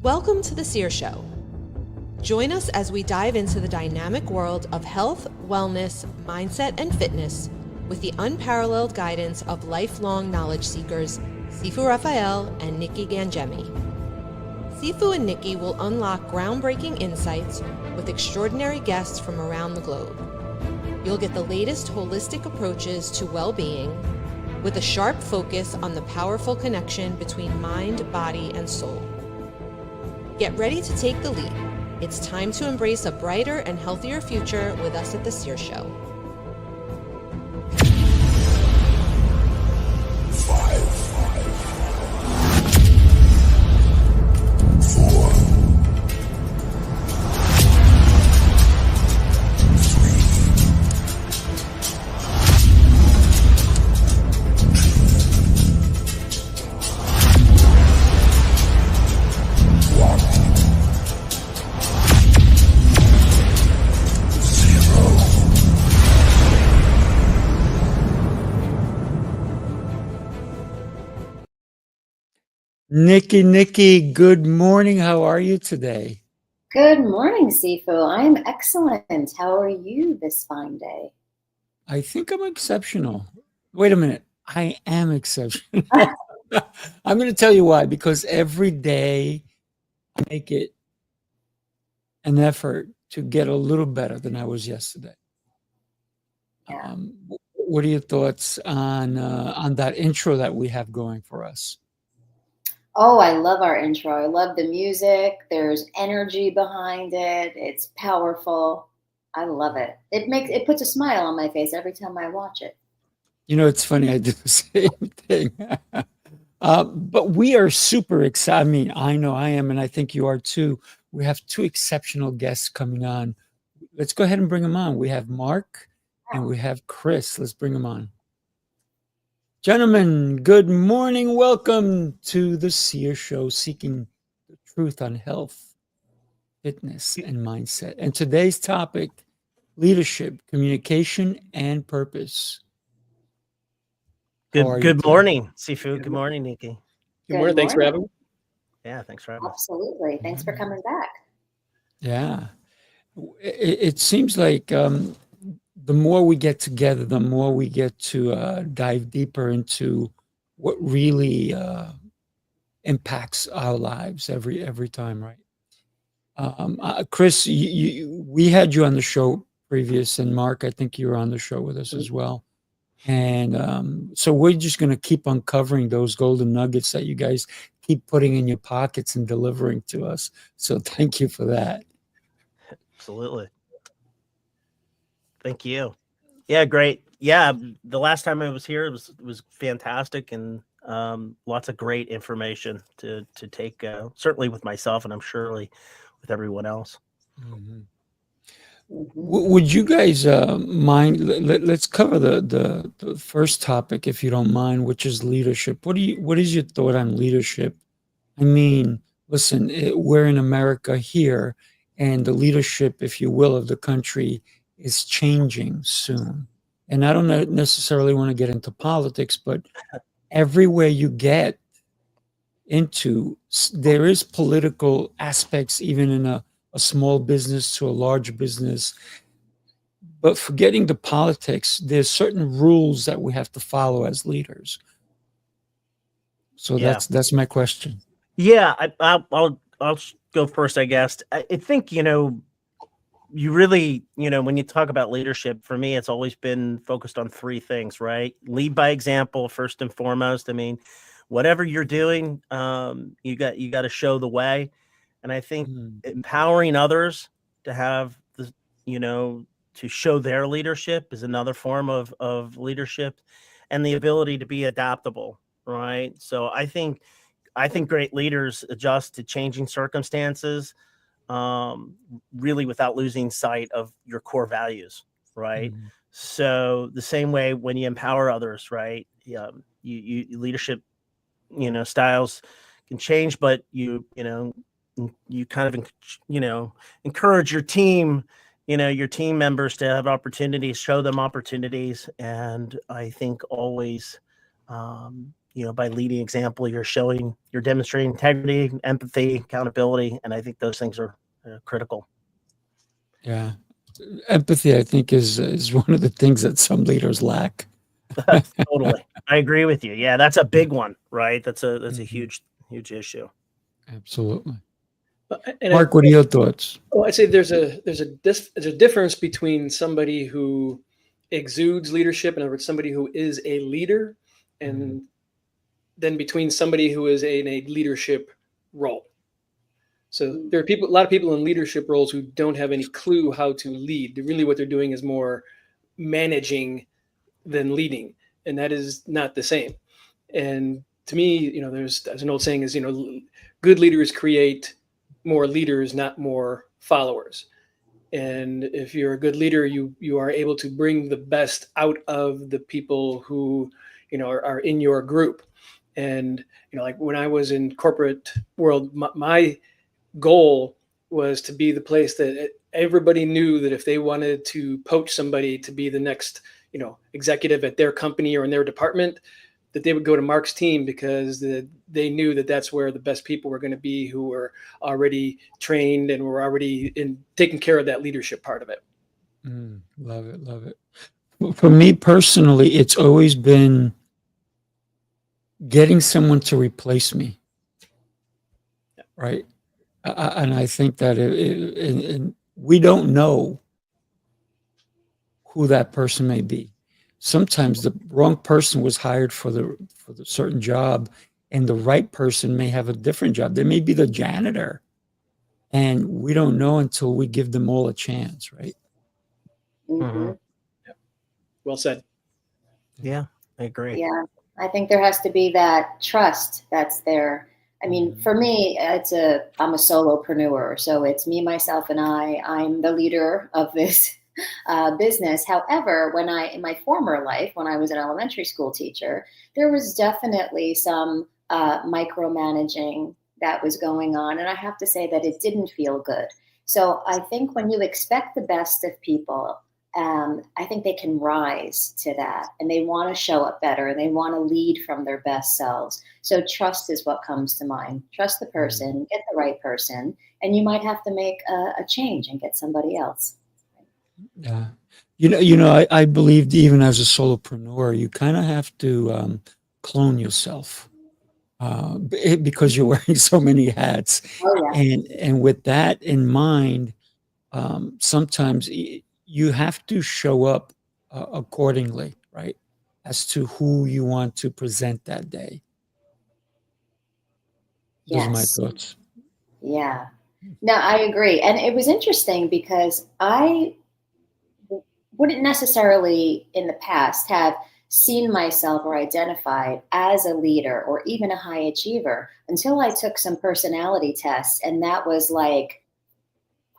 Welcome to the Seer Show. Join us as we dive into the dynamic world of health, wellness, mindset, and fitness with the unparalleled guidance of lifelong knowledge seekers, Sifu Rafael and Nikki Gangemi. Sifu and Nikki will unlock groundbreaking insights with extraordinary guests from around the globe. You'll get the latest holistic approaches to well-being with a sharp focus on the powerful connection between mind, body, and soul. Get ready to take the leap. It's time to embrace a brighter and healthier future with us at the Seer Show. 5, 4, Nikki, good morning. How are you today? Good morning, Sifu. I'm excellent. How are you this fine day? I think I'm exceptional. Wait a minute. I am exceptional. I'm going to tell you why. Because every day I make it an effort to get a little better than I was yesterday. Yeah. What are your thoughts on that intro that we have going for us? Oh, I love our intro. I love the music. There's energy behind it. It's powerful. I love it. It puts a smile on my face every time I watch it. You know, it's funny. I do the same thing. But we are super excited. I mean, I know I am, and I think you are too. We have two exceptional guests coming on. Let's go ahead and bring them on. We have Mark and we have Chris. Let's bring them on. Gentlemen, good morning. Welcome to the Seer Show, seeking the truth on health, fitness, and mindset. And today's topic, leadership, communication, and purpose. Good morning, Sifu. Good morning, Nikki. Good morning. Thanks for having me. Yeah, thanks for having me. Absolutely. Thanks for coming back. Yeah. It seems like the more we get together, the more we get to dive deeper into what really impacts our lives every time, right? Chris, we had you on the show previous, and Mark, I think you were on the show with us as well. And so we're just going to keep uncovering those golden nuggets that you guys keep putting in your pockets and delivering to us. So thank you for that. Absolutely. Thank you. Yeah, great. Yeah, the last time I was here, it was fantastic, and lots of great information to take, certainly with myself, and I'm surely with everyone else. Mm-hmm. Would you guys mind? Let's cover the first topic, if you don't mind, which is leadership. What is your thought on leadership? I mean, listen, we're in America here, and the leadership, if you will, of the country is changing soon. And I don't necessarily want to get into politics, but everywhere you get into, there is political aspects, even in a small business to a large business. But forgetting the politics, there's certain rules that we have to follow as leaders. So that's my question. Yeah, I'll go first, I guess. I think, you really, when you talk about leadership, for me, it's always been focused on three things, right? Lead by example, first and foremost. I mean, whatever you're doing, you got to show the way. And I think empowering others to have the, to show their leadership is another form of leadership, and the ability to be adaptable, right? So I think great leaders adjust to changing circumstances, really without losing sight of your core values, right? Mm-hmm. So the same way when you empower others, right? You leadership, styles can change, but you kind of, encourage your team, your team members to have opportunities, show them opportunities. And I think always by leading example, you're demonstrating integrity, empathy, accountability, and I think those things are critical. Yeah. Empathy, I think, is one of the things that some leaders lack. Totally. I agree with you. Yeah, that's a big one, right? That's a huge issue. Absolutely. And Mark, what are your thoughts? Well, I'd say there's a difference between somebody who exudes leadership, in other words, somebody who is a leader, and then between somebody who is in a leadership role. So there are a lot of people in leadership roles who don't have any clue how to lead. Really, what they're doing is more managing than leading, and that is not the same. And to me, there's an old saying is, good leaders create more leaders, not more followers. And if you're a good leader, you are able to bring the best out of the people who, are in your group. And, like when I was in corporate world, my goal was to be the place that everybody knew that if they wanted to poach somebody to be the next, executive at their company or in their department, that they would go to Mark's team, because they knew that that's where the best people were going to be, who were already trained and were already taking care of that leadership part of it. Love it. Love it. For me personally, it's always been getting someone to replace me. Right. And I think that and we don't know who that person may be. Sometimes the wrong person was hired for the certain job, and the right person may have a different job. They may be the janitor, and we don't know until we give them all a chance, right? Mm-hmm. Yeah. Well said. Yeah, I agree. Yeah, I think there has to be that trust that's there. I mean, for me, I'm a solopreneur, so it's me, myself, and I'm the leader of this business. However, in my former life, when I was an elementary school teacher, there was definitely some micromanaging that was going on. And I have to say that it didn't feel good. So I think when you expect the best of people, I think they can rise to that, and they want to show up better, and they want to lead from their best selves. So trust is what comes to mind. Trust the person, get the right person, and you might have to make a change and get somebody else. Yeah. I believe even as a solopreneur, you kind of have to clone yourself because you're wearing so many hats. Oh, yeah. And with that in mind, sometimes you have to show up accordingly, right? As to who you want to present that day. Those are my Yes. thoughts. Yeah. No, I agree. And it was interesting because I wouldn't necessarily in the past have seen myself or identified as a leader or even a high achiever until I took some personality tests, and that was like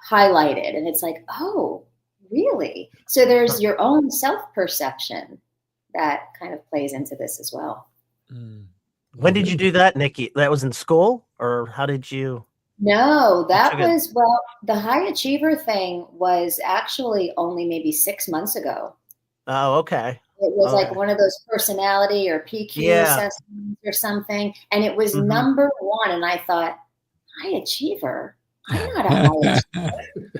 highlighted, and it's like, oh, really? So there's your own self-perception that kind of plays into this as well. When did you do that, Nikki? That was in school, or how did you? No, that was, well, the high achiever thing was actually only maybe 6 months ago. Oh, okay. It was like one of those personality or PQ assessments or something. And it was number one. And I thought, high achiever? I'm not a high achiever.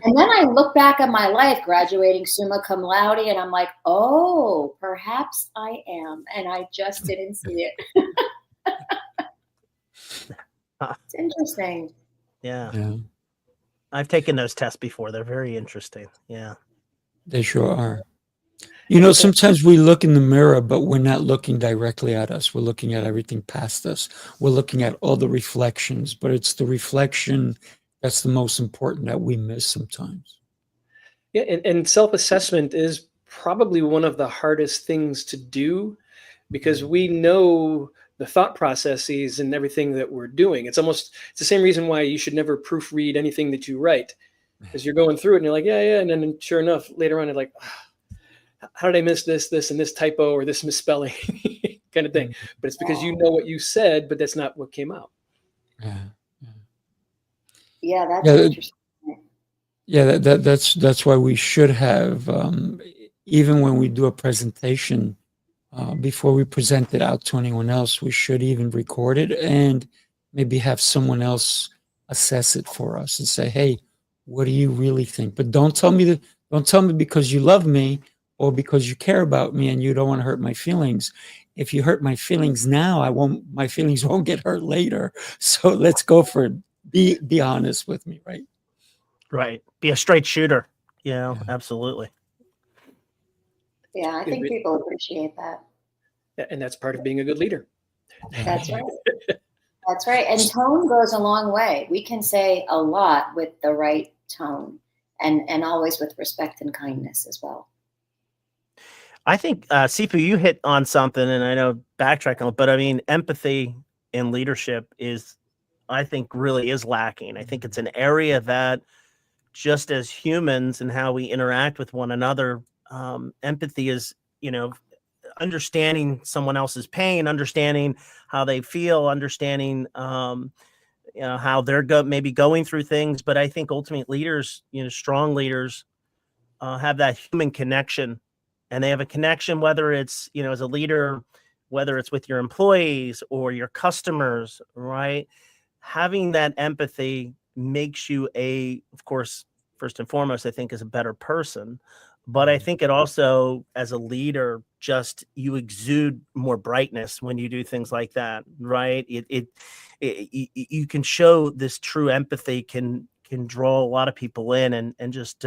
And then I look back at my life, graduating summa cum laude, and I'm like, oh, perhaps I am. And I just didn't see it. It's interesting. Yeah. I've taken those tests before. They're very interesting. Yeah. They sure are. Sometimes we look in the mirror, but we're not looking directly at us. We're looking at everything past us. We're looking at all the reflections, but it's the reflection that's the most important that we miss sometimes. Yeah, and self-assessment is probably one of the hardest things to do, because we know the thought processes and everything that we're doing. It's the same reason why you should never proofread anything that you write, because you're going through it and you're like, yeah. And then sure enough, later on, you're like, how did I miss this and this typo or this misspelling kind of thing? But it's because you know what you said, but that's not what came out. Yeah, that's interesting. Yeah, that's why we should have, even when we do a presentation, before we present it out to anyone else, we should even record it and maybe have someone else assess it for us and say, hey, what do you really think? But don't tell me because you love me or because you care about me and you don't want to hurt my feelings. If you hurt my feelings now, my feelings won't get hurt later. So let's go for it. Be honest with me, right? Right. Be a straight shooter. Yeah. Absolutely. Yeah, I think people appreciate that. And that's part of being a good leader. That's right. That's right. And tone goes a long way. We can say a lot with the right tone and always with respect and kindness as well. I think, Sifu, you hit on something, and I know backtracking, but I mean, empathy in leadership I think really is lacking. I think it's an area that just as humans and how we interact with one another, empathy is, understanding someone else's pain, understanding how they feel, understanding, how they're maybe going through things. But I think ultimate leaders, strong leaders, have that human connection, and they have a connection, whether it's, as a leader, whether it's with your employees or your customers, right? Having that empathy makes you of course, first and foremost, I think, is a better person. But I think it also, as a leader, just you exude more brightness when you do things like that, right? You can show this true empathy can draw a lot of people in, and just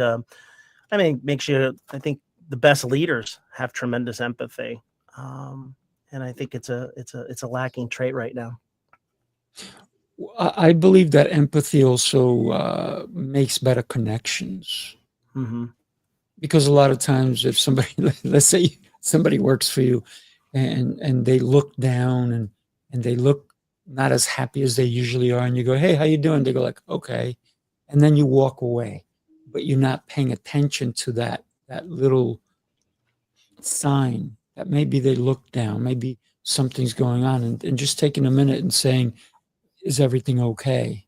makes you. I think the best leaders have tremendous empathy, and I think it's a lacking trait right now. I believe that empathy also makes better connections. Mm-hmm. Because a lot of times if somebody, let's say somebody works for you and they look down and they look not as happy as they usually are, and you go, hey, how you doing? They go like, okay. And then you walk away, but you're not paying attention to that little sign that maybe they look down, maybe something's going on, and just taking a minute and saying, is everything okay?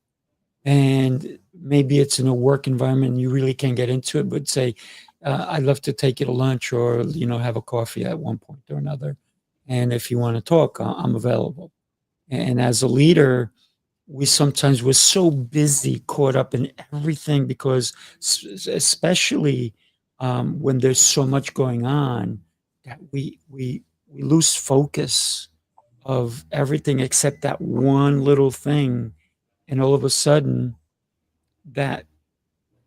And maybe it's in a work environment and you really can't get into it, but say, I'd love to take you to lunch or, have a coffee at one point or another. And if you want to talk, I'm available. And as a leader, we're so busy, caught up in everything, because especially when there's so much going on, that we lose focus of everything except that one little thing. And all of a sudden, that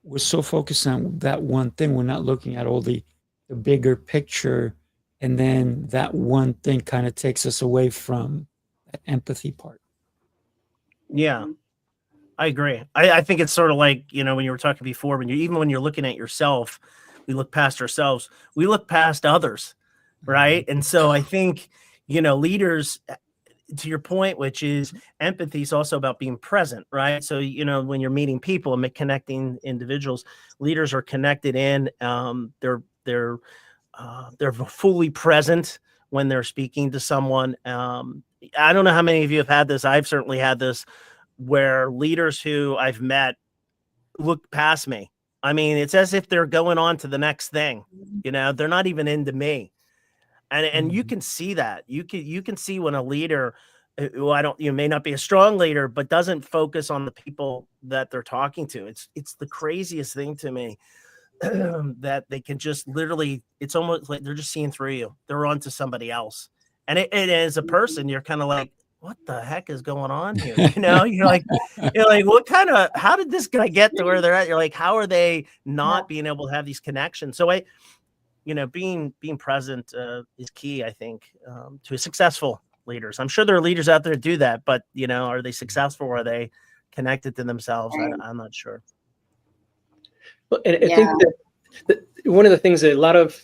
we're so focused on that one thing, we're not looking at all the bigger picture. And then that one thing kind of takes us away from that empathy part. Yeah, I agree. I think it's sort of like, when you were talking before, when you're looking at yourself, we look past ourselves, we look past others, right? And so I think, leaders, to your point, which is empathy is also about being present, right? So, when you're meeting people and connecting individuals, leaders are connected in, they're fully present when they're speaking to someone. I don't know how many of you have had this. I've certainly had this, where leaders who I've met look past me. I mean, it's as if they're going on to the next thing, they're not even into me. And you can see that. You can see when a leader, you may not be a strong leader, but doesn't focus on the people that they're talking to. It's the craziest thing to me, that they can just literally, it's almost like they're just seeing through you. They're on to somebody else. And as a person, you're kind of like, what the heck is going on here? You're like, how did this guy get to where they're at? You're like, how are they not being able to have these connections? So being present is key, I think, to successful leaders. I'm sure there are leaders out there that do that, but are they successful, or are they connected to themselves? I'm not sure. Well, and I think that one of the things that a lot of,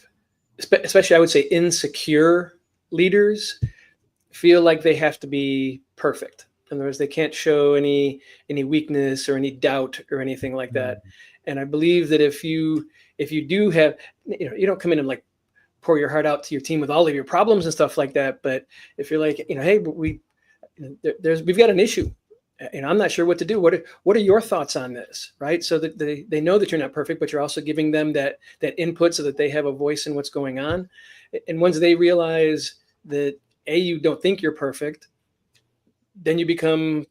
especially I would say insecure leaders, feel like they have to be perfect. In other words, they can't show any weakness or any doubt or anything like that. And I believe that if you do have, you don't come in and like pour your heart out to your team with all of your problems and stuff like that. But if you're like, hey, we've got an issue, and I'm not sure what to do. What are your thoughts on this? Right. So that they know that you're not perfect, but you're also giving them that input so that they have a voice in what's going on. And once they realize that you don't think you're perfect, then you become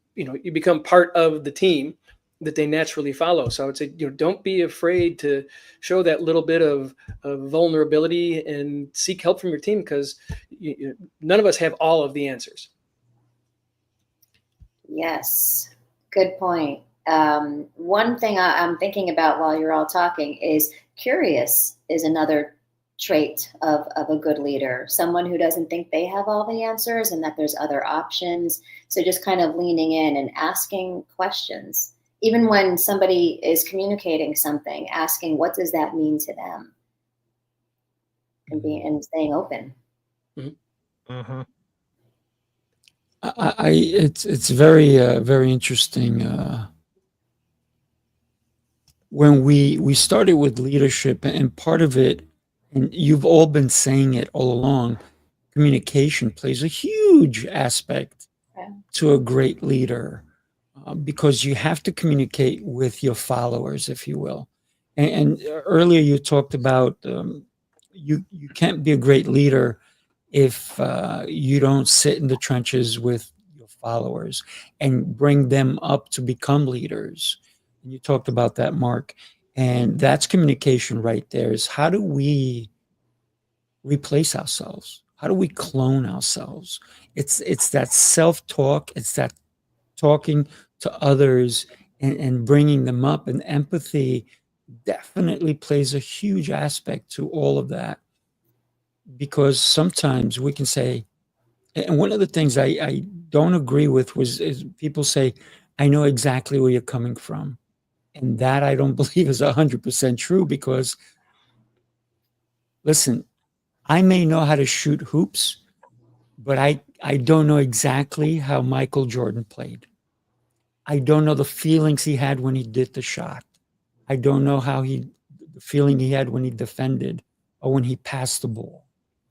part of the team that they naturally follow. So I would say, don't be afraid to show that little bit of vulnerability and seek help from your team, because none of us have all of the answers. Yes, good point. One thing I'm thinking about while you're all talking is curious is another trait of a good leader, someone who doesn't think they have all the answers and that there's other options. So just kind of leaning in and asking questions, even when somebody is communicating something, asking what does that mean to them, and staying open. Mm-hmm. It's very very interesting. When we started with leadership, and part of it, and you've all been saying it all along, communication plays a huge aspect to a great leader, because you have to communicate with your followers, if you will. And earlier you talked about you can't be a great leader if you don't sit in the trenches with your followers and bring them up to become leaders. And you talked about that, Mark. And that's communication right there, is how do we replace ourselves? How do we clone ourselves? It's that self-talk. It's that talking to others and bringing them up. And empathy definitely plays a huge aspect to all of that, because sometimes we can say, and one of the things I don't agree with is people say, I know exactly where you're coming from. And that I don't believe is 100% true, because listen, I may know how to shoot hoops, but I don't know exactly how Michael Jordan played. I don't know the feelings he had when he did the shot. I don't know the feeling he had when he defended or when he passed the ball.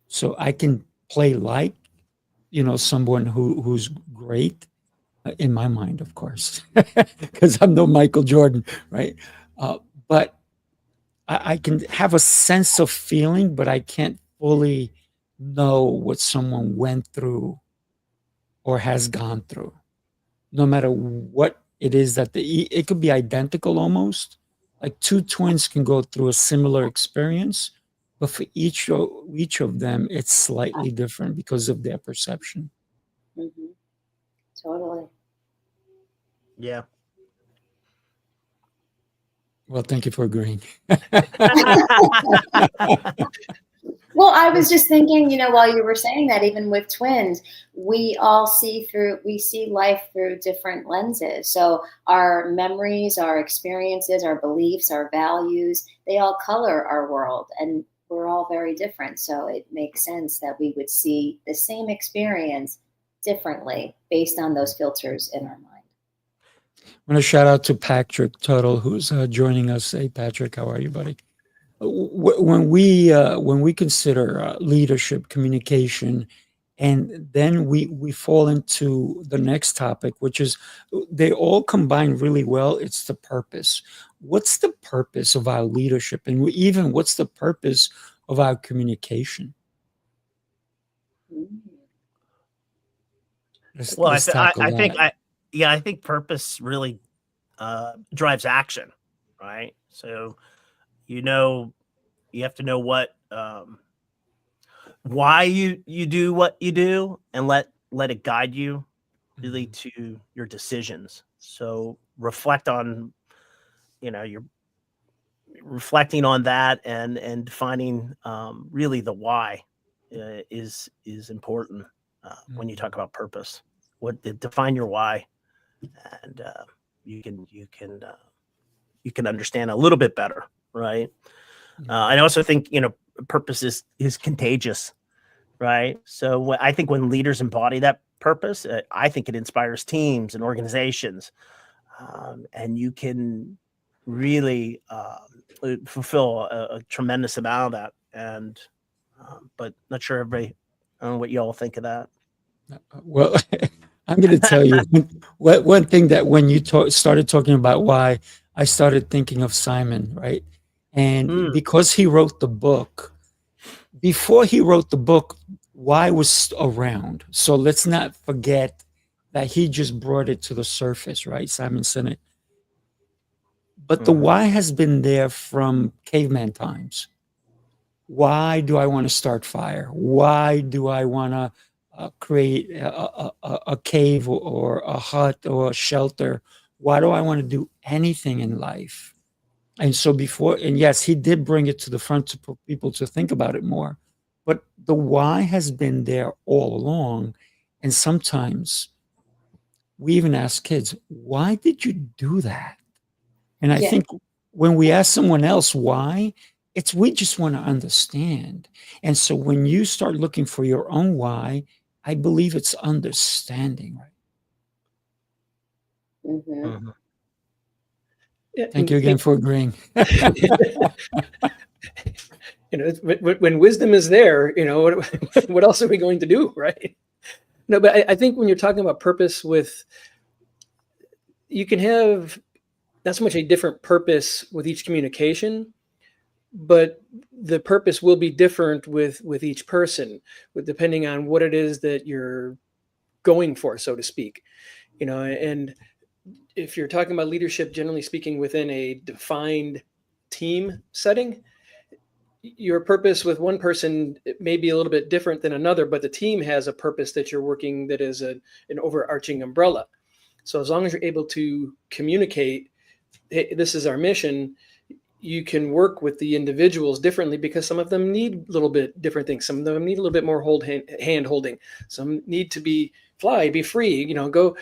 So I can play like, someone who's great, in my mind, of course, because I'm no Michael Jordan, right? But I can have a sense of feeling, but I can't fully know what someone went through or has gone through. No matter what it is that it could be identical almost. Like two twins can go through a similar experience, but for each of them, it's slightly different because of their perception. Mm-hmm. Totally. Yeah. Well, thank you for agreeing. Well, I was just thinking, while you were saying that, even with twins, we see life through different lenses. So our memories, our experiences, our beliefs, our values, they all color our world, and we're all very different. So it makes sense that we would see the same experience differently based on those filters in our mind. I want to shout out to Patrick Tuttle, who's joining us. Hey, Patrick, how are you, buddy? When we consider leadership, communication, and then we fall into the next topic, which is, they all combine really well. It's the purpose. What's the purpose of our leadership, and what's the purpose of our communication? Well, Let's tackle that. I think purpose really drives action, right? So you have to know what why you do what you do, and let it guide you really to your decisions. So you're reflecting on that, and defining really the why is important when you talk about purpose. Define your why, and you can understand a little bit better, right? I also think purpose is contagious, right? So I think when leaders embody that purpose, I think it inspires teams and organizations, and you can really fulfill a tremendous amount of that. And but not sure everybody, I don't know what you all think of that. Well, I'm going to tell you one thing that when you started talking about why, I started thinking of Simon, right? And because he wrote the book, before he wrote the book, why was around. So let's not forget that he just brought it to the surface, right? Simon Sinek. But the why has been there from caveman times. Why do I want to start fire? Why do I want to create a cave or a hut or a shelter? Why do I want to do anything in life? And so before, and yes, he did bring it to the front to put people to think about it more. But the why has been there all along. And sometimes we even ask kids, why did you do that? And I Yeah. think when we ask someone else why, it's we just want to understand. And so when you start looking for your own why, I believe it's understanding, right? Mm-hmm. Yeah, Thank you again for agreeing. When wisdom is there, what else are we going to do, right? No, but I think when you're talking about purpose you can have not so much a different purpose with each communication, but the purpose will be different with each person, depending on what it is that you're going for, so to speak. And if you're talking about leadership, generally speaking, within a defined team setting, your purpose with one person may be a little bit different than another, but the team has a purpose that you're working that is an overarching umbrella. So as long as you're able to communicate, hey, this is our mission, you can work with the individuals differently because some of them need a little bit different things. Some of them need a little bit more hand holding. Some need to be free, go,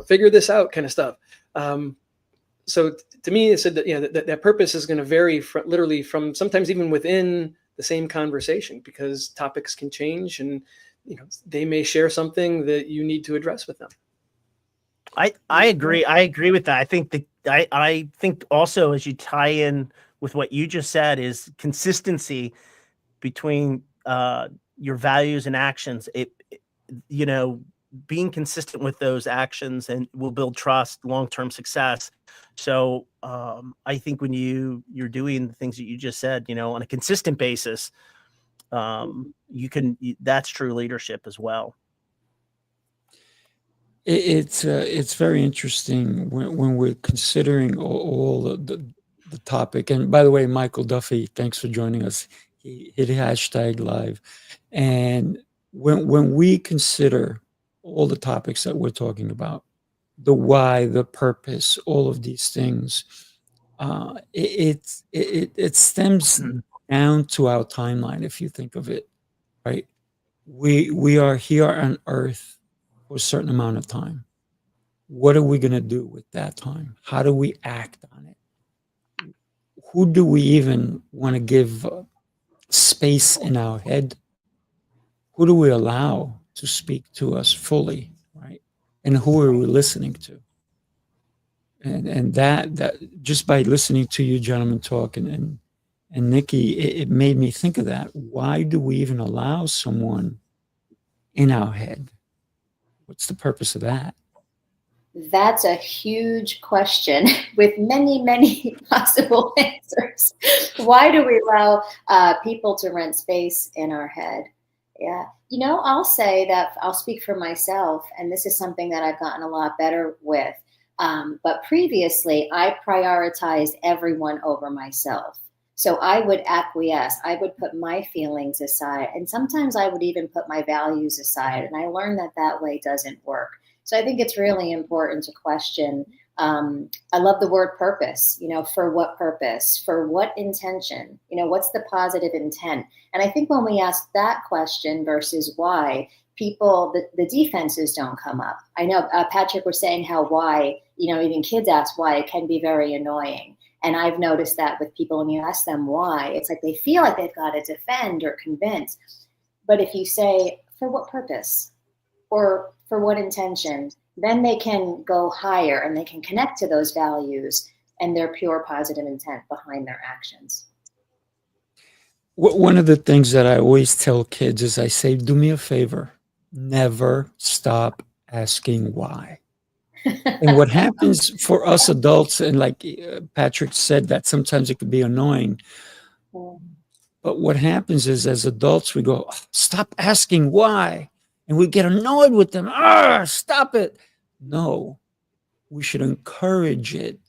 figure this out kind of stuff. So to me, it said that that purpose is going to vary literally from sometimes even within the same conversation, because topics can change and they may share something that you need to address with them. I agree. I agree with that. I think also, as you tie in with what you just said, is consistency between your values and actions. Being consistent with those actions and will build trust, long-term success. So I think when you're doing the things that you just said, on a consistent basis, that's true leadership as well. It's very interesting when we're considering all the topic. And by the way, Michael Duffy, thanks for joining us. He hit #live. And when we consider all the topics that we're talking about, the why, the purpose, all of these things, it stems down to our timeline. If you think of it, right? We are here on Earth for a certain amount of time. What are we going to do with that time? How do we act on it? Who do we even want to give space in our head? Who do we allow to speak to us fully, right? And who are we listening to? And that just by listening to you gentlemen talk and Nikki, it made me think of that. Why do we even allow someone in our head? What's the purpose of that? That's a huge question with many, many possible answers. Why do we allow people to rent space in our head? Yeah. I'll say that I'll speak for myself, and this is something that I've gotten a lot better with. But previously, I prioritized everyone over myself. So I would acquiesce. I would put my feelings aside. And sometimes I would even put my values aside. And I learned that way doesn't work. So I think it's really important to question. I love the word purpose, for what purpose, for what intention, what's the positive intent? And I think when we ask that question versus why, people, the defenses don't come up. I know Patrick was saying how why, even kids ask why, it can be very annoying. And I've noticed that with people, when you ask them why, it's like they feel like they've got to defend or convince. But if you say, for what purpose or for what intention, then they can go higher and they can connect to those values and their pure positive intent behind their actions. One of the things that I always tell kids is I say, do me a favor, never stop asking why. And what happens for us adults, and like Patrick said, that sometimes it can be annoying. But what happens is, as adults, we go, stop asking why. And we get annoyed with them. Stop it. No, we should encourage it,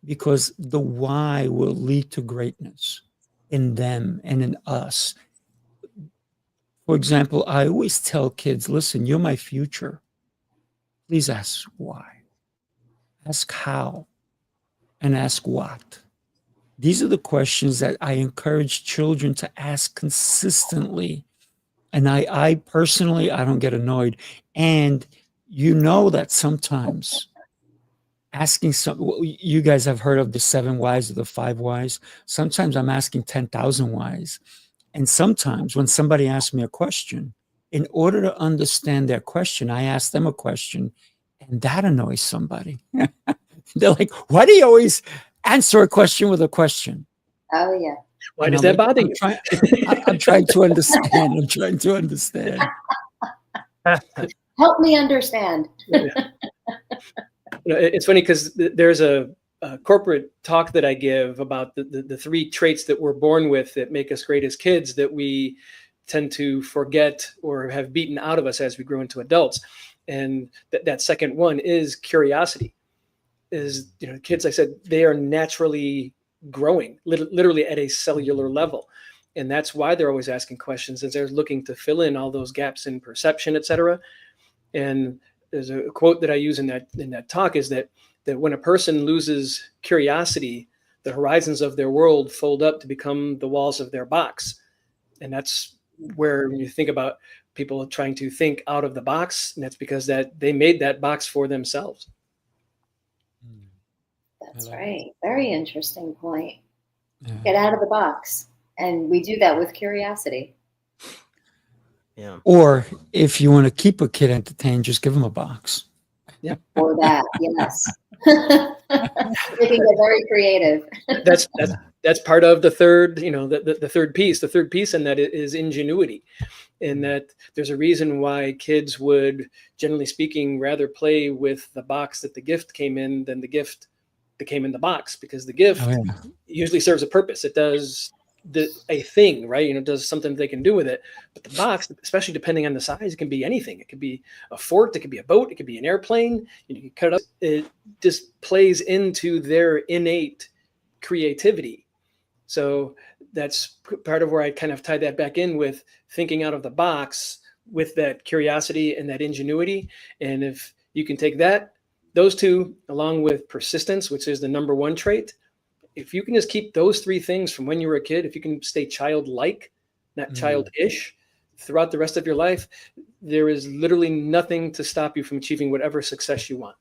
because the why will lead to greatness in them and in us. For example, I always tell kids, listen, you're my future. Please ask why. Ask how, and ask what. These are the questions that I encourage children to ask consistently. And I personally, I don't get annoyed. And you know that sometimes asking you guys have heard of the 7 whys or the 5 whys. Sometimes I'm asking 10,000 whys. And sometimes when somebody asks me a question, in order to understand their question, I ask them a question, and that annoys somebody. They're like, why do you always answer a question with a question? Oh, yeah. Why does that bother you? I'm trying to understand. I'm trying to understand. Help me understand. It's funny because there's a corporate talk that I give about the 3 traits that we're born with that make us great as kids that we tend to forget or have beaten out of us as we grow into adults. And that second one is curiosity. Kids, I said, they are naturally growing, literally at a cellular level. And that's why they're always asking questions, as they're looking to fill in all those gaps in perception, et cetera. And there's a quote that I use in that talk is that when a person loses curiosity, the horizons of their world fold up to become the walls of their box. And that's where, when you think about people trying to think out of the box, and that's because that they made that box for themselves. That's right. Very interesting point. Yeah. Get out of the box. And we do that with curiosity. Yeah. Or if you want to keep a kid entertained, just give them a box. Yeah. Or that, yes. They can get very creative. That's part of the third, the third piece. The third piece in that is ingenuity. In that there's a reason why kids would, generally speaking, rather play with the box that the gift came in than the gift that came in the box, because the gift usually serves a purpose. It does a thing, right? Does something they can do with it. But the box, especially depending on the size, it can be anything. It could be a fort, it could be a boat, it could be an airplane. You can cut it up. It just plays into their innate creativity. So that's part of where I kind of tie that back in with thinking out of the box with that curiosity and that ingenuity. And if you can take those 2, along with persistence, which is the number 1 trait, if you can just keep those 3 things from when you were a kid, if you can stay childlike, not childish, throughout the rest of your life, there is literally nothing to stop you from achieving whatever success you want.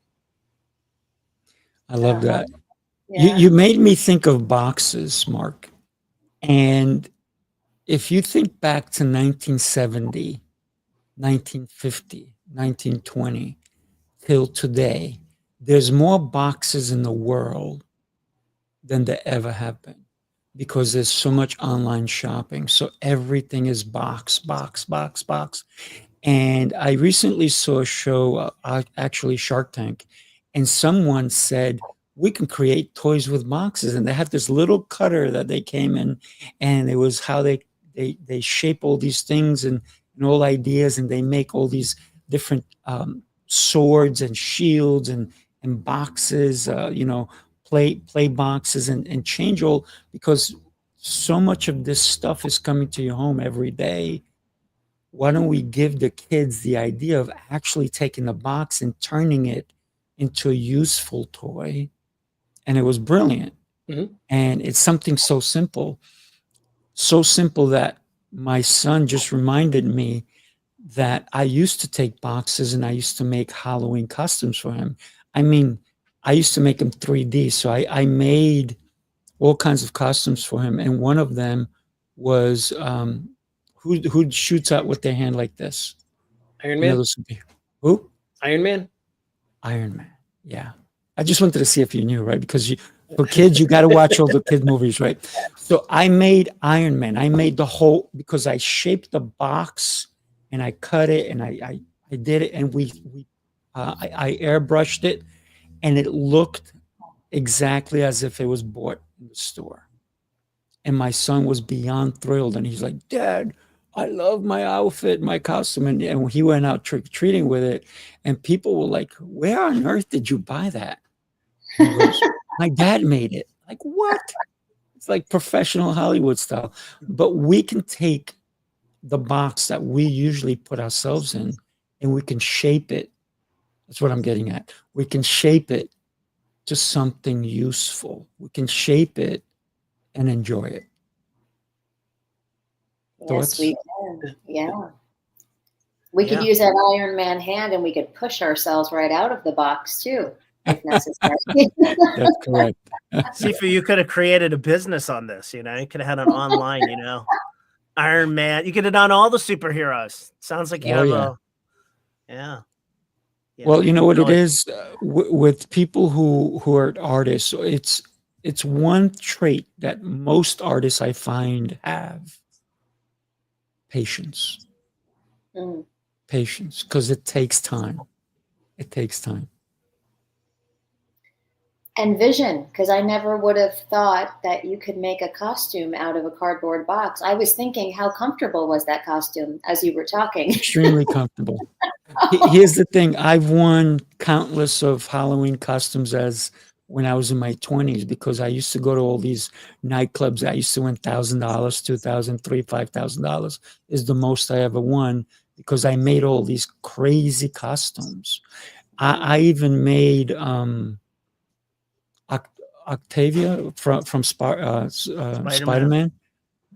I love that. Yeah. You made me think of boxes, Mark. And if you think back to 1970, 1950, 1920, till today, there's more boxes in the world than there ever have been, because there's so much online shopping. So everything is box. And I recently saw a show, actually Shark Tank, and someone said, we can create toys with boxes. And they had this little cutter that they came in, and it was how they shape all these things and all ideas, and they make all these different swords and shields and boxes, play boxes and change all, because so much of this stuff is coming to your home every day. Why don't we give the kids the idea of actually taking the box and turning it into a useful toy? And it was brilliant. Mm-hmm. And it's something so simple that my son just reminded me that I used to take boxes and I used to make Halloween costumes for him. I mean, I used to make them 3D. So I made all kinds of costumes for him. And one of them was who shoots out with their hand like this? Iron Man. Who? Iron Man. Iron Man. Yeah. I just wanted to see if you knew, right? Because for kids, you got to watch all the kid movies, right? So I made Iron Man. I made the whole, because I shaped the box and I cut it and I did it, and we I airbrushed it, and it looked exactly as if it was bought in the store. And my son was beyond thrilled, and he's like, "Dad, I love my outfit, my costume." And he went out trick-or-treating with it, and people were like, "Where on earth did you buy that?" And he goes, "My dad made it." Like, what? It's like professional Hollywood style. But we can take the box that we usually put ourselves in, and we can shape it. That's what I'm getting at. We can shape it to something useful. We can shape it and enjoy it. Yes, Thoughts? we can. Yeah. We could Yeah. use that Iron Man hand, and we could push ourselves right out of the box too, if necessary. That's correct. Sifu, you could have created a business on this. You could have had an online, Iron Man. You could have done all the superheroes. Sounds like you Oh, have yeah. yeah. Well, you know what it Really. is with people who are artists. It's one trait that most artists I find have: patience. Mm. Patience, because it takes time. It takes time. And vision, because I never would have thought that you could make a costume out of a cardboard box. I was thinking, how comfortable was that costume as you were talking? Extremely comfortable. Here's the thing: I've worn countless of Halloween costumes as when I was in my 20s, because I used to go to all these nightclubs. I used to win $1,000, $2,000, $3,000, $5,000 is the most I ever won, because I made all these crazy costumes. I even made Octavia from Spider-Man. Spider-Man.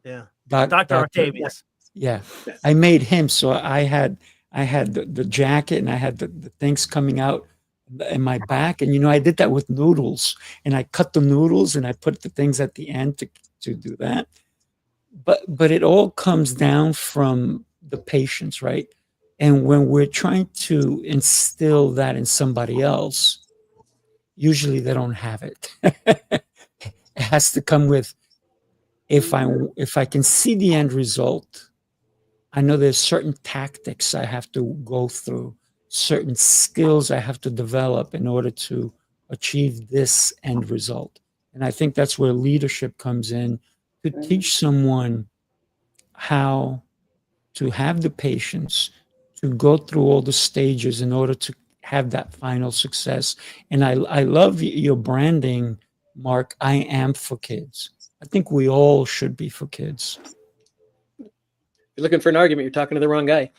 Yeah. Dr. Dr. Octavius. Yeah, I made him. So I had the jacket, and I had the things coming out in my back, and I did that with noodles, and I cut the noodles and I put the things at the end to do that. But it all comes down from the patience, right? And when we're trying to instill that in somebody else, usually they don't have it. It has to come with, if I can see the end result, I know there's certain tactics I have to go through, certain skills I have to develop in order to achieve this end result. And I think that's where leadership comes in, to teach someone how to have the patience to go through all the stages in order to have that final success. And I love your branding, Mark. I am for kids. I think we all should be for kids. If you're looking for an argument, you're talking to the wrong guy.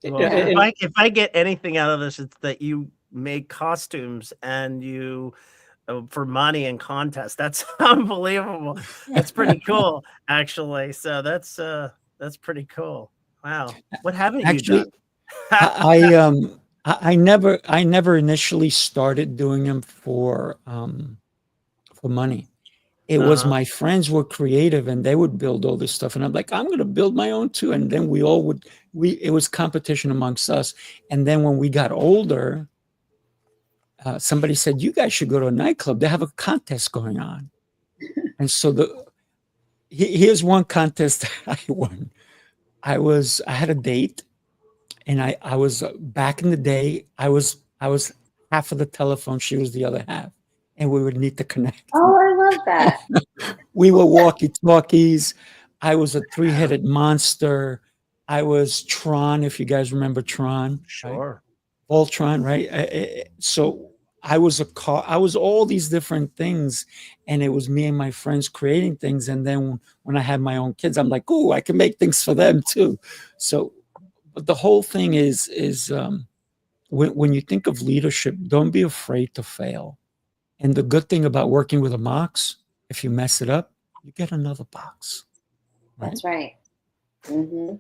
Well, Yeah, if I get anything out of this, it's that you make costumes and you for money and contests. That's unbelievable. That's pretty cool, actually. So that's pretty cool. Wow. What haven't you Actually, done? I never initially started doing them for money. It was Uh-huh. my friends were creative, and they would build all this stuff, and I'm like, I'm going to build my own too. And then it was competition amongst us. And then when we got older, somebody said, "You guys should go to a nightclub. They have a contest going on." And so here's one contest that I won. I had a date, and I was back in the day. I was half of the telephone. She was the other half, and we would need to connect. Oh, I love that. We were walkie-talkies. I was a three-headed monster. I was Tron, if you guys remember Tron. Right? Sure. Voltron, right? So I was a car. I was all these different things, and it was me and my friends creating things. And then when I had my own kids, I'm like, "Oh, I can make things for them too." So, but the whole thing is when you think of leadership, don't be afraid to fail. And the good thing about working with a box, if you mess it up, you get another box. Right? That's right. Mm-hmm.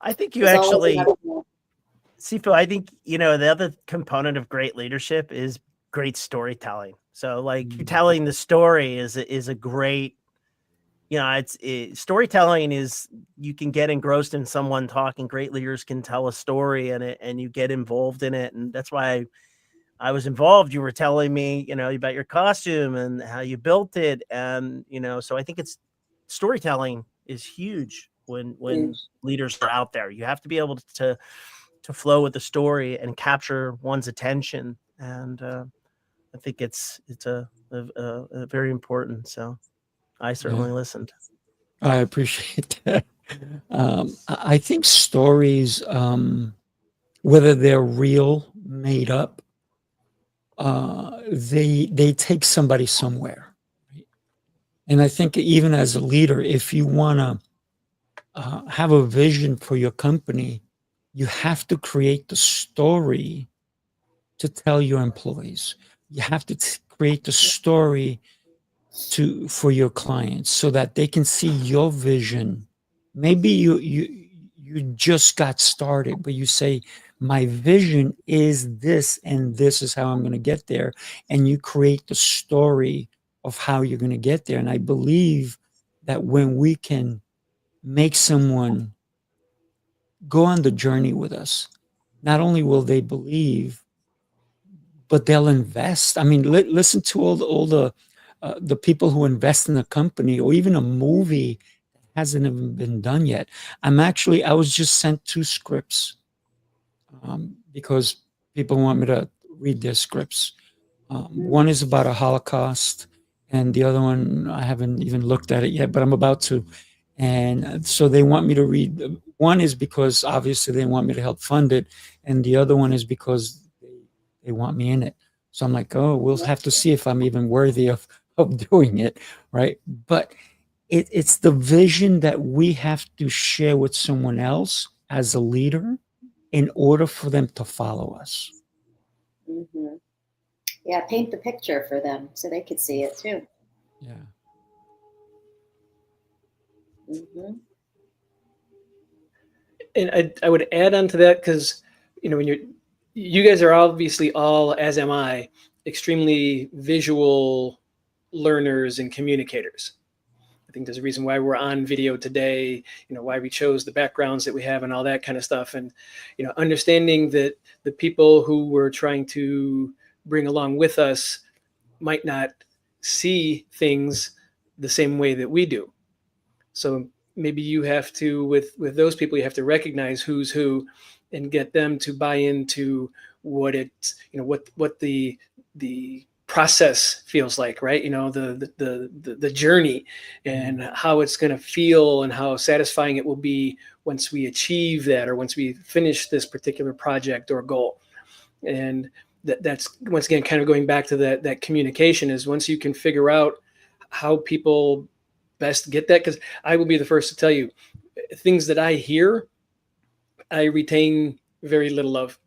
I think you There's always actually, another one. Sifu, I think, the other component of great leadership is great storytelling. So like you telling the story is a great, storytelling is, you can get engrossed in someone talking. Great leaders can tell a story and you get involved in it. And that's why I was involved. You were telling me, about your costume and how you built it. And, so I think storytelling is huge when leaders are out there. You have to be able to flow with the story and capture one's attention. And I think it's a very important. So I certainly listened. I appreciate that. I think stories, whether they're real, made up, they take somebody somewhere. Right? And I think even as a leader, if you want to have a vision for your company, you have to create the story to tell your employees. You have to create the story for your clients so that they can see your vision. Maybe you just got started, but you say, my vision is this, and this is how I'm going to get there. And you create the story of how you're going to get there. And I believe that when we can make someone go on the journey with us, not only will they believe, but they'll invest. I mean, listen to all the people who invest in a company or even a movie that hasn't even been done yet. I was just sent 2 scripts because people want me to read their scripts. One is about a Holocaust, and the other one, I haven't even looked at it yet, but I'm about to. And so they want me to read. One is because obviously they want me to help fund it, and the other one is because they want me in it. So I'm like, oh, we'll have to see if I'm even worthy of doing it, right? But it's the vision that we have to share with someone else as a leader in order for them to follow us. Mm-hmm. Yeah, paint the picture for them so they could see it too. Yeah. Mm-hmm. And I would add on to that, because when you guys are obviously all, as am I, extremely visual learners and communicators. I think there's a reason why we're on video today, why we chose the backgrounds that we have and all that kind of stuff. And, understanding that the people who we're trying to bring along with us might not see things the same way that we do. So maybe you have to, with those people, you have to recognize who's who and get them to buy into what it's, what the process feels like, right? The journey and how it's going to feel and how satisfying it will be once we achieve that, or once we finish this particular project or goal. And that's once again kind of going back to that communication, is once you can figure out how people best get that, because I will be the first to tell you, things that I hear, I retain very little of.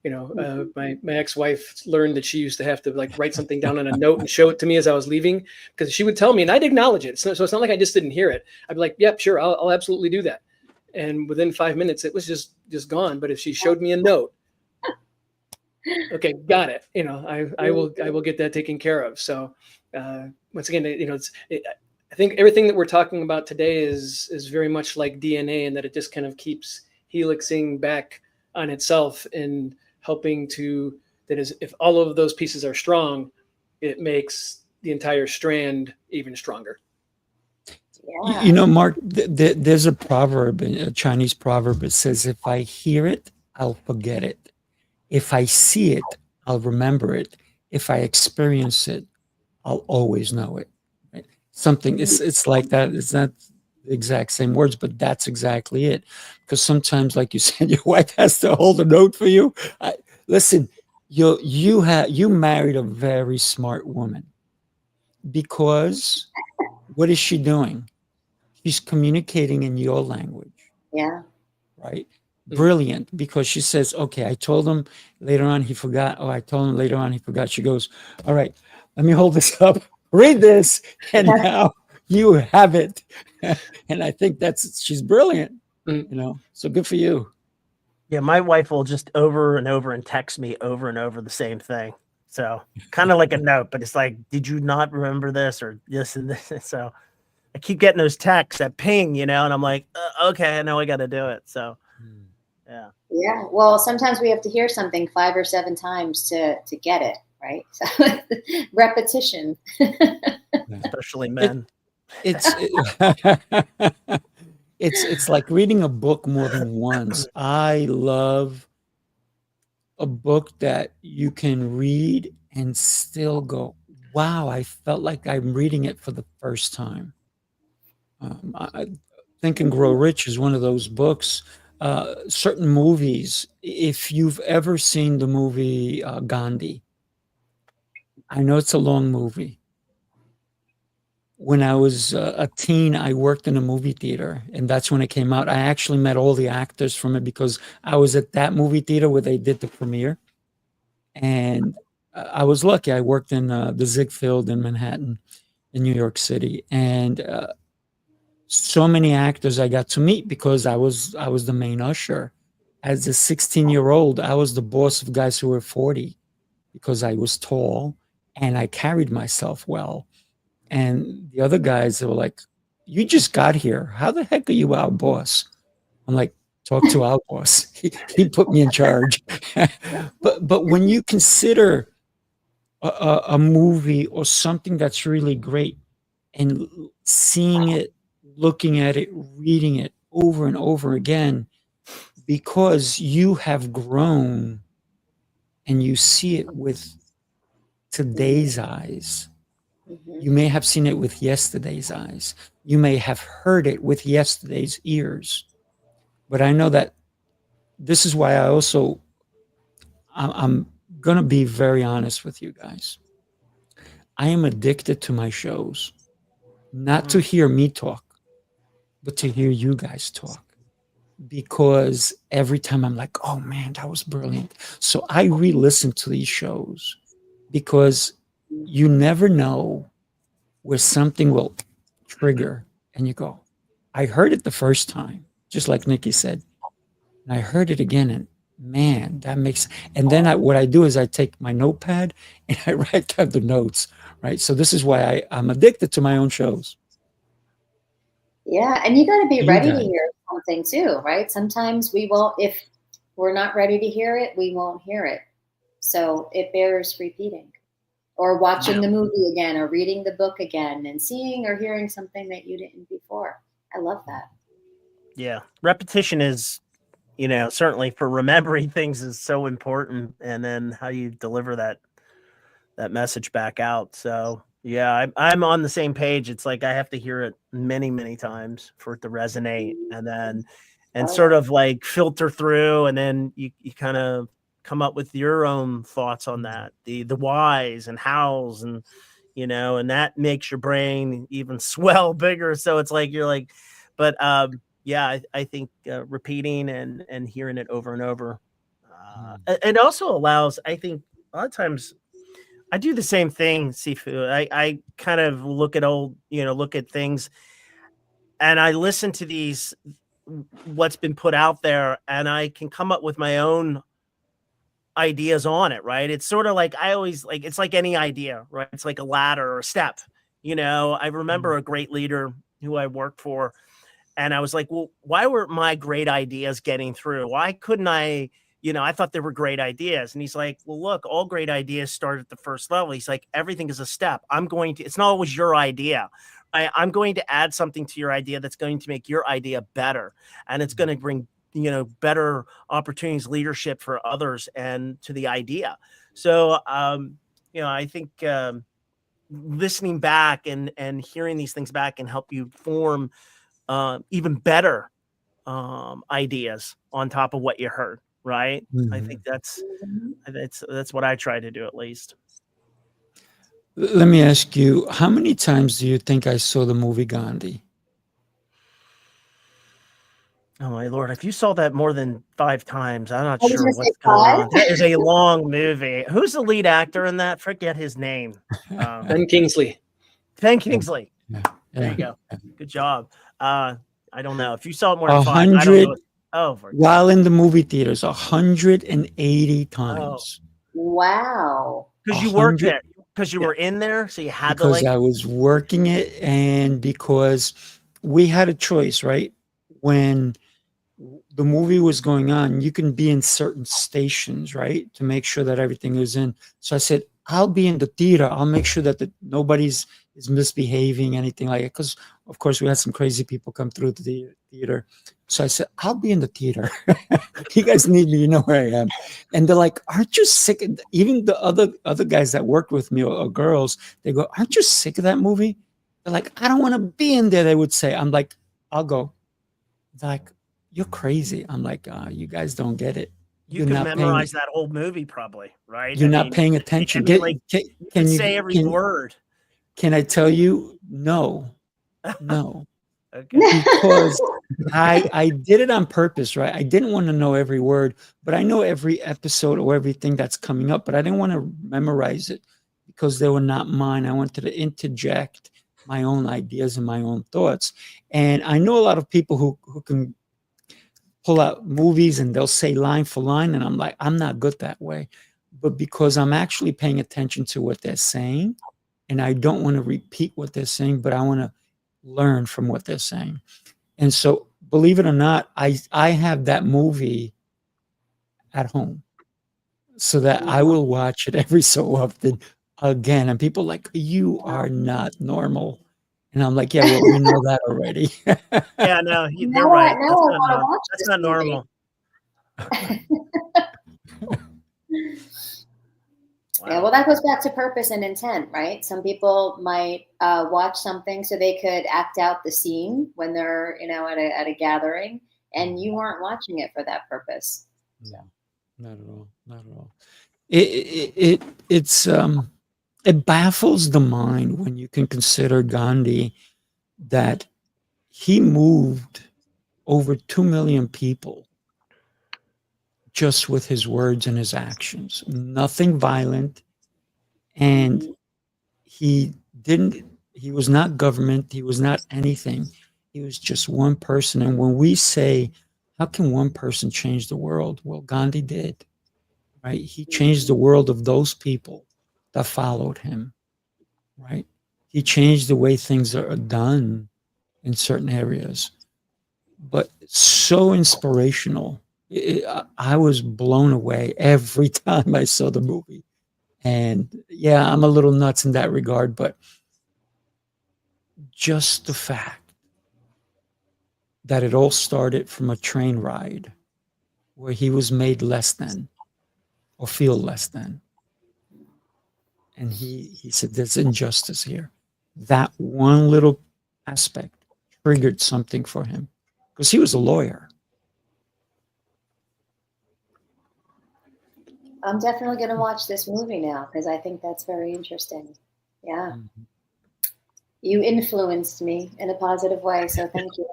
My ex-wife learned that she used to have to write something down on a note and show it to me as I was leaving, because she would tell me and I'd acknowledge it. So it's not like I just didn't hear it. I'd be like, yep, sure, I'll absolutely do that. And within 5 minutes, it was just gone. But if she showed me a note, okay, got it. I will get that taken care of. So once again, I think everything that we're talking about today is very much like DNA, in that it just kind of keeps helixing back on itself and helping to, that is, if all of those pieces are strong, it makes the entire strand even stronger. Yeah. Mark, there's a proverb, a Chinese proverb that says, if I hear it, I'll forget it. If I see it, I'll remember it. If I experience it, I'll always know it. Right? Something, it's like that. It's not the exact same words, but that's exactly it. Because sometimes, like you said, your wife has to hold a note for you. Listen, you married a very smart woman, because what is she doing? She's communicating in your language. Yeah. Right? Brilliant, because she says, okay, I told him, later on he forgot. Oh, I told him, later on he forgot. She goes, all right, let me hold this up, read this, and now you have it. And I think she's brilliant, so good for you. Yeah, my wife will just over and over and text me over and over the same thing. So kind of like a note, but it's like, did you not remember this or this and this? So I keep getting those texts that ping, and I'm like, okay, I know I got to do it. So yeah. Yeah. Well, sometimes we have to hear something 5 or 7 times to get it, right? So repetition. Especially men. It's it's like reading a book more than once. I love a book that you can read and still go, wow, I felt like I'm reading it for the first time. I Think and Grow Rich is one of those books. Certain movies, if you've ever seen the movie Gandhi, I know it's a long movie. When I was a teen, I worked in a movie theater, and that's when it came out. I actually met all the actors from it because I was at that movie theater where they did the premiere. And I was lucky. I worked in the Ziegfeld in Manhattan, in New York City, and so many actors I got to meet because I was the main usher. As a 16-year-old, I was the boss of guys who were 40 because I was tall and I carried myself well. And the other guys, they were like, "You just got here. How the heck are you our boss?" I'm like, "Talk to our boss. He put me in charge." But when you consider a movie or something that's really great and seeing it, looking at it, reading it over and over again, because you have grown and you see it with today's eyes. You may have seen it with yesterday's eyes. You may have heard it with yesterday's ears. But I know that this is why I'm going to be very honest with you guys. I am addicted to my shows, not to hear me talk, but to hear you guys talk. Because every time I'm like, oh man, that was brilliant. So I re-listen to these shows because you never know where something will trigger and you go, I heard it the first time, just like Nikki said. And I heard it again and man, that makes, and then what I do is I take my notepad and I write down the notes, right? So this is why I'm addicted to my own shows. Yeah, and you got to be You ready to guys. hear something too, right? Sometimes we won't, if we're not ready to hear it, we won't hear it. So it bears repeating or watching the movie again or reading the book again and seeing or hearing something that you didn't before. I love that. Yeah. Repetition is, certainly for remembering things is so important. And then how you deliver that message back out. So yeah, I'm on the same page. It's like I have to hear it many, many times for it to resonate and sort of like filter through. And then you kind of come up with your own thoughts on that, the whys and hows and, and that makes your brain even swell bigger. So it's like, you're like, but yeah, I think repeating and hearing it over and over. It also allows, I think a lot of times I do the same thing, Sifu. I kind of look at things and I listen to these, what's been put out there, and I can come up with my own ideas on it, right? It's sort of like, I always like, it's like any idea, right? It's like a ladder or a step. I remember a great leader who I worked for, and I was like, well, why were my great ideas getting through? Why couldn't I thought they were great ideas. And he's like, well, look, all great ideas start at the first level. He's like, everything is a step. It's not always your idea. I'm going to add something to your idea that's going to make your idea better. And it's going to bring, better opportunities, leadership for others and to the idea. So, I think listening back and hearing these things back can help you form even better ideas on top of what you heard. Right. I think that's what I try to do, at least. Let me ask you, how many times do you think I saw the movie Gandhi? Oh my Lord. If you saw that more than 5 times, I'm not I was sure gonna say what's going 5. on. That is a long movie. Who's the lead actor in that? Forget his name. Ben Kingsley. Ben Kingsley. Yeah. There you go. Good job. I don't know. If you saw it more A than 5, I don't know. 100 Oh, while in the movie theaters, 180 times. Wow. because you worked 100 there, because you were in there, so you had to because like. I was working it and because we had a choice, right? When the movie was going on, you can be in certain stations, right? To make sure that everything was in. So I said, I'll be in the theater. I'll make sure that nobody's is misbehaving, anything like it. Because of course we had some crazy people come through the theater. So I said, I'll be in the theater. You guys need me, you know where I am. And they're like, aren't you sick? Even the other guys that worked with me or girls, they go, aren't you sick of that movie? They're like, I don't want to be in there, they would say. I'm like, I'll go. They're like, you're crazy. I'm like, you guys don't get it. You can memorize that whole movie, probably, right? You're not paying attention. Can you say every word? Can I tell you? No. Okay. Because I did it on purpose, right? I didn't want to know every word, but I know every episode or everything that's coming up, but I didn't want to memorize it because they were not mine. I wanted to interject my own ideas and my own thoughts. And I know a lot of people who can pull out movies and they'll say line for line. And I'm like, I'm not good that way. But because I'm actually paying attention to what they're saying, and I don't want to repeat what they're saying, but I want to learn from what they're saying. And so, believe it or not, I have that movie at home so that I will watch it every so often again. And people are like, you are not normal. And I'm like, yeah, well, we know that already. Yeah, no, they're right. That's not normal. Wow. Yeah, well, that goes back to purpose and intent, right? Some people might watch something so they could act out the scene when they're, at a gathering, and you aren't watching it for that purpose. So. No, not at all. It baffles the mind when you can consider Gandhi that he moved over 2 million people just with his words and his actions, nothing violent. And he was not government. He was not anything. He was just one person. And when we say, how can one person change the world? Well, Gandhi did, right? He changed the world of those people that followed him, right? He changed the way things are done in certain areas, but so inspirational. I was blown away every time I saw the movie. And yeah, I'm a little nuts in that regard, but just the fact that it all started from a train ride where he was made less than or feel less than. And he said, there's injustice here. That one little aspect triggered something for him because he was a lawyer. I'm definitely going to watch this movie now because I think that's very interesting. Yeah. Mm-hmm. You influenced me in a positive way, so thank you.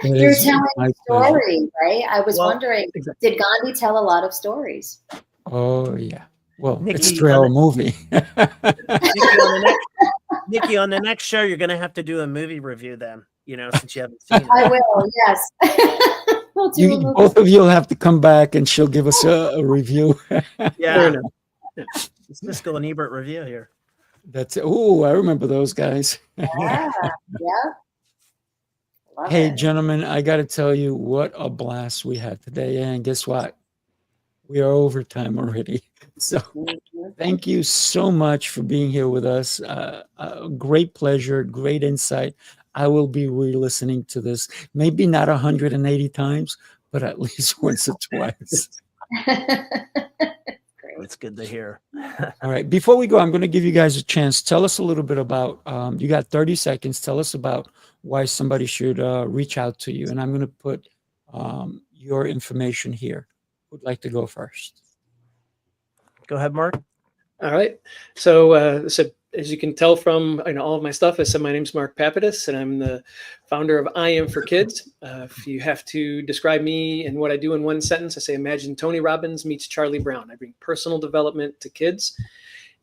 You're telling a story, right? I was wondering, did Gandhi tell a lot of stories? Oh, yeah. Well, Nikki, it's a 3-hour movie. Nikki, on the next show, you're going to have to do a movie review then, since you haven't seen it. I will, yes. Both of you will have to come back and she'll give us a review. Yeah. It's Siskel and Ebert review here. That's it. Oh, I remember those guys. Yeah. Hey, gentlemen, I got to tell you what a blast we had today. And guess what? We are overtime already. So thank you so much for being here with us. A great pleasure, great insight. I will be re-listening to this, maybe not 180 times, but at least once or twice. It's good to hear. All right. Before we go, I'm going to give you guys a chance. Tell us a little bit about, you got 30 seconds. Tell us about why somebody should reach out to you. And I'm going to put your information here. Who'd like to go first? Go ahead, Mark. All right. So as you can tell from all of my stuff, I said my name's Mark Papadas, and I'm the founder of I Am for Kids. If you have to describe me and what I do in one sentence, I say imagine Tony Robbins meets Charlie Brown. I bring personal development to kids,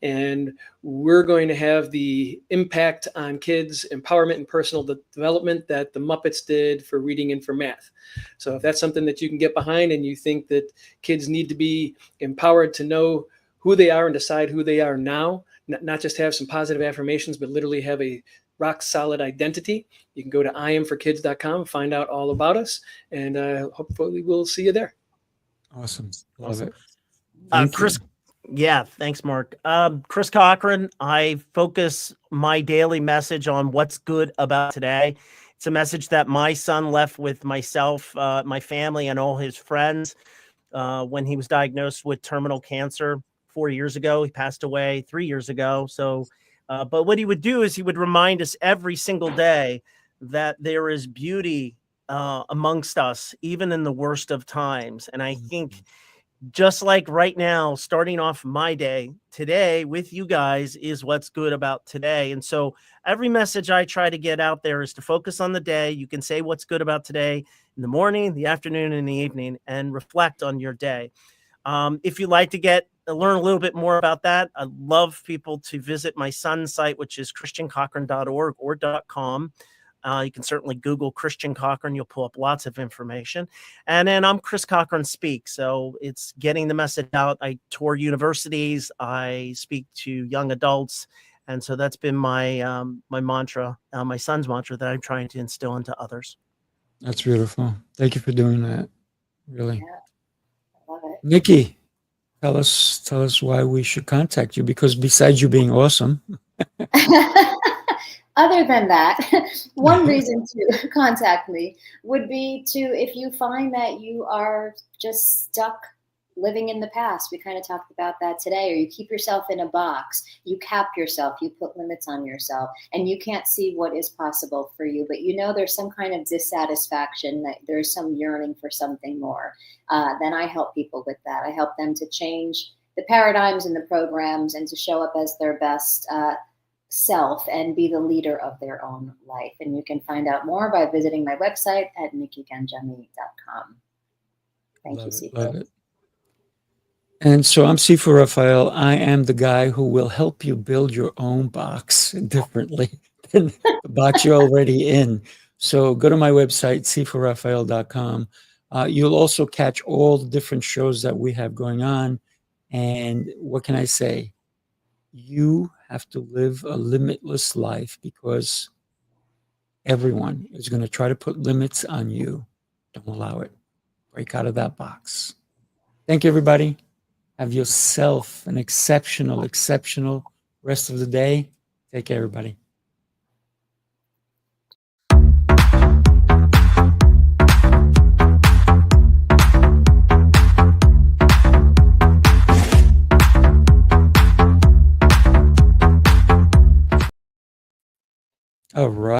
and we're going to have the impact on kids' empowerment and personal development that the Muppets did for reading and for math. So if that's something that you can get behind and you think that kids need to be empowered to know who they are and decide who they are now, not just have some positive affirmations, but literally have a rock solid identity, you can go to iamforkids.com, find out all about us, and hopefully we'll see you there. Awesome. Love it. Yeah, thanks, Mark. Chris Cochran, I focus my daily message on what's good about today. It's a message that my son left with myself, my family, and all his friends when he was diagnosed with terminal cancer 4 years ago. He passed away 3 years ago. So, but what he would do is he would remind us every single day that there is beauty amongst us, even in the worst of times. And I think just like right now, starting off my day today with you guys is what's good about today. And so every message I try to get out there is to focus on the day. You can say what's good about today in the morning, the afternoon, and the evening, and reflect on your day. If you'd like to learn a little bit more about that, I'd love people to visit my son's site, which is christiancochran.org or .com. You can certainly Google Christian Cochran. You'll pull up lots of information. And then I'm Chris Cochran Speak. So it's getting the message out. I tour universities. I speak to young adults. And so that's been my my mantra, my son's mantra that I'm trying to instill into others. That's beautiful. Thank you for doing that. Really. Yeah, I love it. Nikki, tell us why we should contact you, because besides you being awesome. Other than that, one reason to contact me would be if you find that you are just stuck living in the past. We kind of talked about that today. Or you keep yourself in a box, you cap yourself, you put limits on yourself, and you can't see what is possible for you. But you know there's some kind of dissatisfaction, that there's some yearning for something more. Then I help people with that. I help them to change the paradigms and the programs and to show up as their best self and be the leader of their own life. And you can find out more by visiting my website at nikkigangemi.com. Thank you, Sifu. Love it. And so I'm Sifu Rafael. I am the guy who will help you build your own box differently than the box you're already in. So go to my website, sifurafael.com. You'll also catch all the different shows that we have going on. And what can I say? You have to live a limitless life, because everyone is going to try to put limits on you. Don't allow it. Break out of that box. Thank you, everybody. Have yourself an exceptional rest of the day. Take care, everybody. All right.